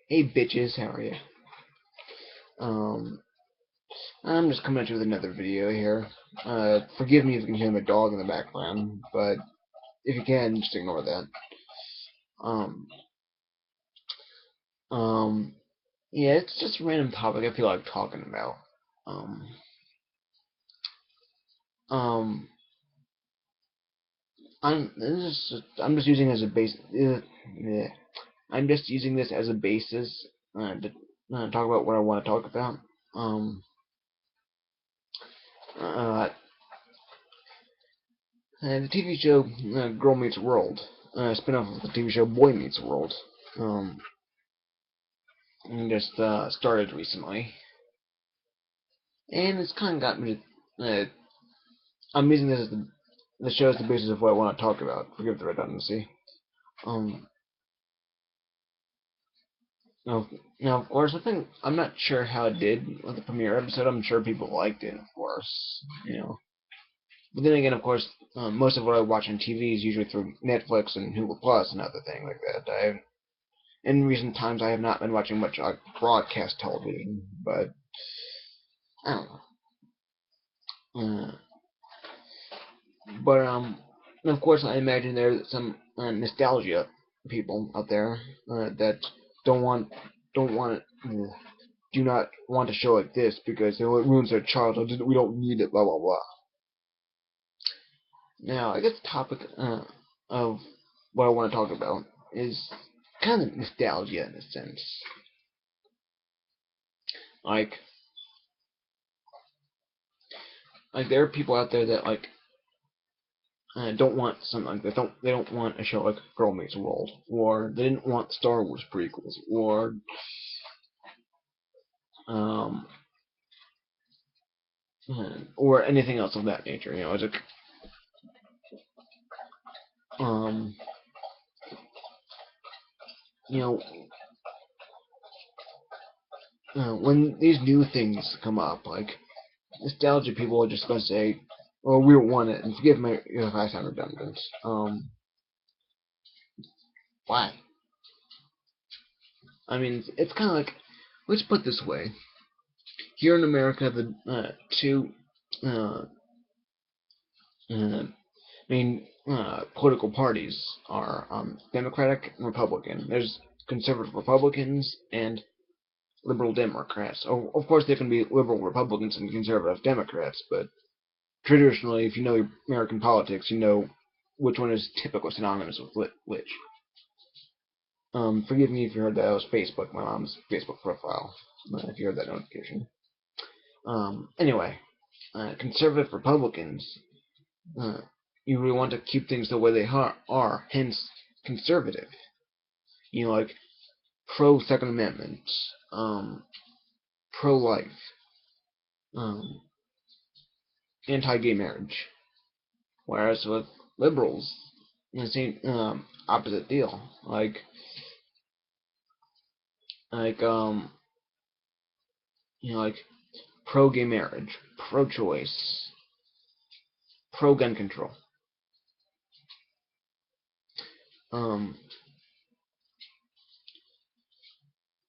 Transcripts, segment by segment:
Hey bitches, how are you? Um, I'm just coming at you with another video here. Forgive me if you can hear my dog in the background, but if you can, just ignore that. Um, um, yeah, it's just a random topic I feel like talking about. Um, um, I'm just using it as a base. Yeah, I'm just using this as a basis to talk about what I want to talk about. Um, uh, the TV show Girl Meets World, spin-off of the TV show Boy Meets World. Um, just started recently, and it's kind of got me. I'm using this as the show as the basis of what I want to talk about. Forgive the redundancy. Um, now, now, of course, I'm not sure how it did with the premiere episode. I'm sure people liked it, of course, you know. But then again, of course, most of what I watch on TV is usually through Netflix and Hulu Plus and other things like that. In recent times, I have not been watching much broadcast television, but I don't know. But of course, I imagine there's some nostalgia people out there that don't want don't want do not want a show like this because it ruins their childhood. We don't need it. Blah blah blah. Now, I guess the topic of what I want to talk about is kind of nostalgia in a sense. Like there are people out there that don't want something like that. They don't want a show like Girl Meets World, or they didn't want Star Wars prequels, um, or anything else of that nature. You know, it's like um, you know, when these new things come up, like nostalgia people are just gonna say, "Oh, we don't want it," and forgive me if I sound redundant. Why? I mean, it's kind of like, let's put it this way: here in America, the two uh, uh, main political parties are Democratic and Republican. There's conservative Republicans and liberal Democrats. Oh, of course, there can be liberal Republicans and conservative Democrats, but traditionally, if you know American politics, you know which one is typically synonymous with which. Forgive me if you heard that. That was Facebook, my mom's Facebook profile. If you heard that notification. Anyway, conservative Republicans uh, you really want to keep things the way they are, hence conservative. You know, like pro Second Amendment, pro life, um, anti gay marriage. Whereas with liberals, the same opposite deal. Like like pro gay marriage, pro choice, pro gun control. Um,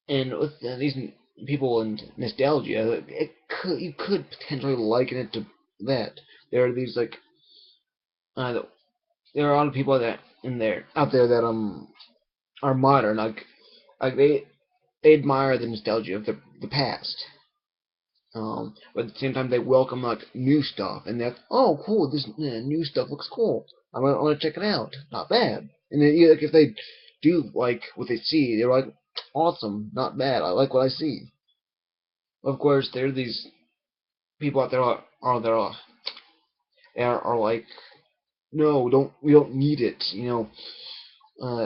and with these people and nostalgia, you could potentially liken it to that. There are these uh, there are a lot of people that in there out there that are modern, like they admire the nostalgia of the past. But at the same time, they welcome new stuff, and they're oh cool, this new stuff looks cool. I want to check it out. Not bad. And then like if they do like what they see, they're like awesome, not bad. I like what I see. Of course, there are these people out there are like no, don't we don't need it, you know,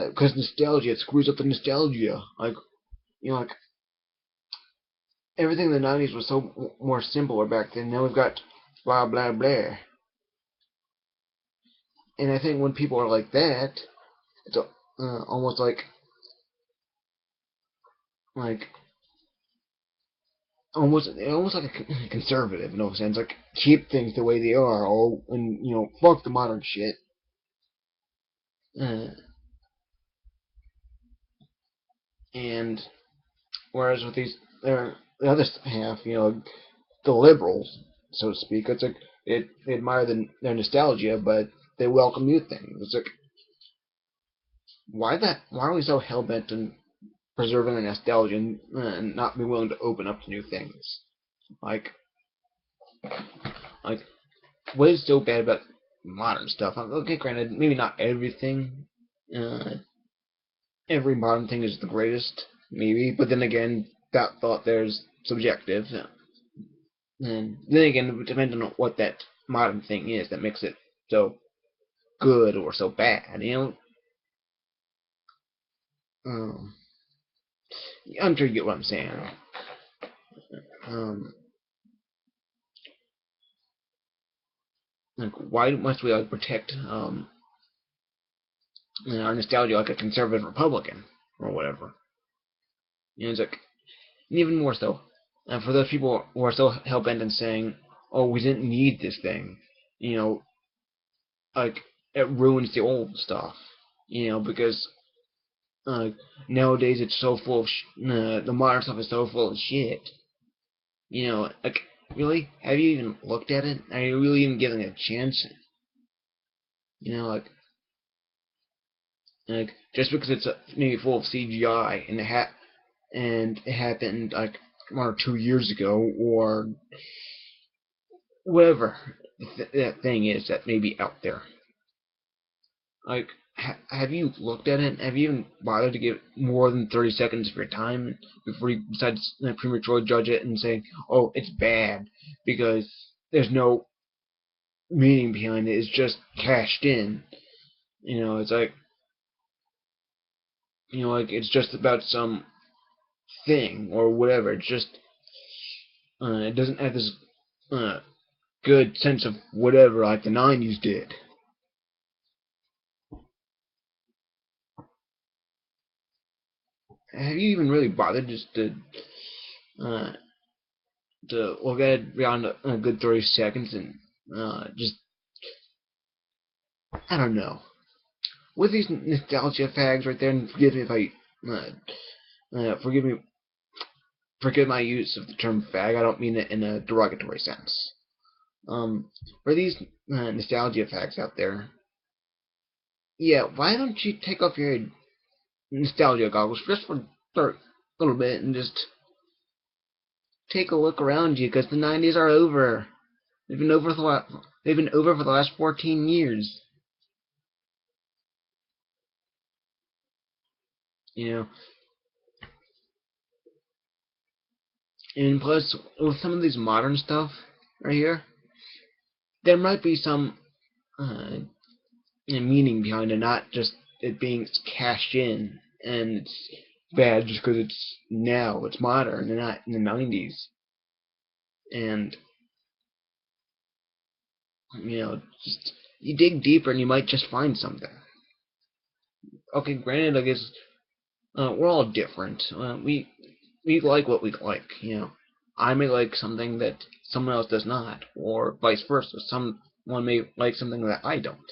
because nostalgia it screws up the nostalgia. Like you know, like everything in the '90s was so more simpler back then. Now we've got blah blah blah, and I think when people are like that, it's almost like almost like a conservative in no sense. Like keep things the way they are, or and you know, fuck the modern shit. Uh, and Whereas with the other half, the liberals, so to speak, it's like they admire their nostalgia, but they welcome new things. It's like why are we so hell bent on preserving the nostalgia and not be willing to open up to new things? Like like what is so bad about modern stuff? Okay, granted, maybe not everything. Uh, every modern thing is the greatest, maybe, but then again, that thought there's subjective. And then again, it depends on what that modern thing is that makes it so good or so bad. Um, I'm sure you get what I'm saying. Um, like, why must we protect our nostalgia like a conservative Republican or whatever? It's like, and even more so, for those people who are so hell bent on saying, "Oh, we didn't need this thing," you know, like it ruins the old stuff, because uh, nowadays it's so full of the modern stuff is so full of shit. Like really, have you even looked at it? Are you really even giving it a chance? Like just because it's maybe full of CGI and it happened like 1 or 2 years ago or whatever that thing is that may be out there. Like, have you looked at it? Have you even bothered to give more than 30 seconds of your time before you decide to prematurely judge it and say, "Oh, it's bad," because there's no meaning behind it. It's just cashed in. It's like it's just about some thing or whatever. It's just it doesn't have this uh, good sense of whatever like the '90s did. Have you even really bothered just uh, to look at it beyond a good 30 seconds and just I don't know. With these nostalgia fags right there, and forgive me if forgive me forgive my use of the term fag. I don't mean it in a derogatory sense. For these nostalgia fags out there, yeah, why don't you take off your nostalgia goggles just for a little bit and just take a look around you, because the '90s are over. They've been over for the last 14 years. You know, and plus with some of these modern stuff right here, there might be some meaning behind it, not just it being cashed in and it's bad just because it's modern and not in the '90s. And just you dig deeper and you might just find something. Okay, granted, I guess we're all different. We like what we like. I may like something that someone else does not, or vice versa. Someone may like something that I don't.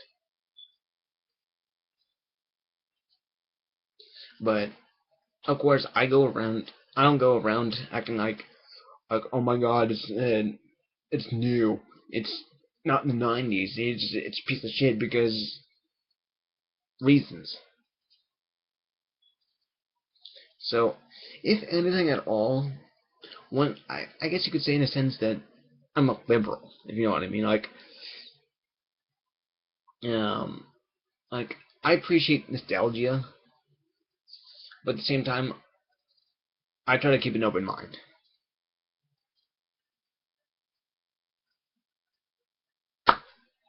But of course, I go around. I don't go around acting like oh my god, it's new. It's not in the '90s. It's a piece of shit because reasons. So, if anything at all, I guess you could say in a sense that I'm a liberal, if you know what I mean. Um, like I appreciate nostalgia, but at the same time, I try to keep an open mind.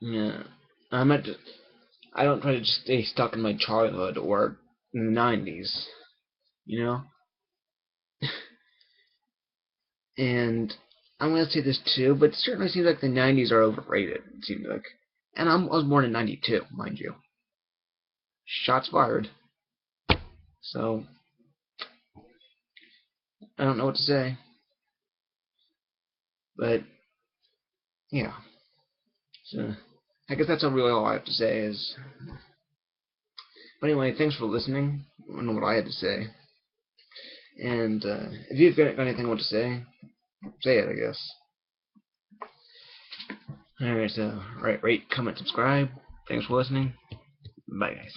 Yeah, I'm at. I don't try to just stay stuck in my childhood or in the '90s. You know, and I'm gonna say this too, but it certainly seems like the '90s are overrated. It seems like, and I was born in '92, mind you. Shots fired. So I don't know what to say, but yeah. So I guess that's really all I have to say is. But anyway, thanks for listening. I don't know what I had to say. And if you've got anything you want to say it, I guess. Alright, so rate, comment, subscribe. Thanks for listening. Bye, guys.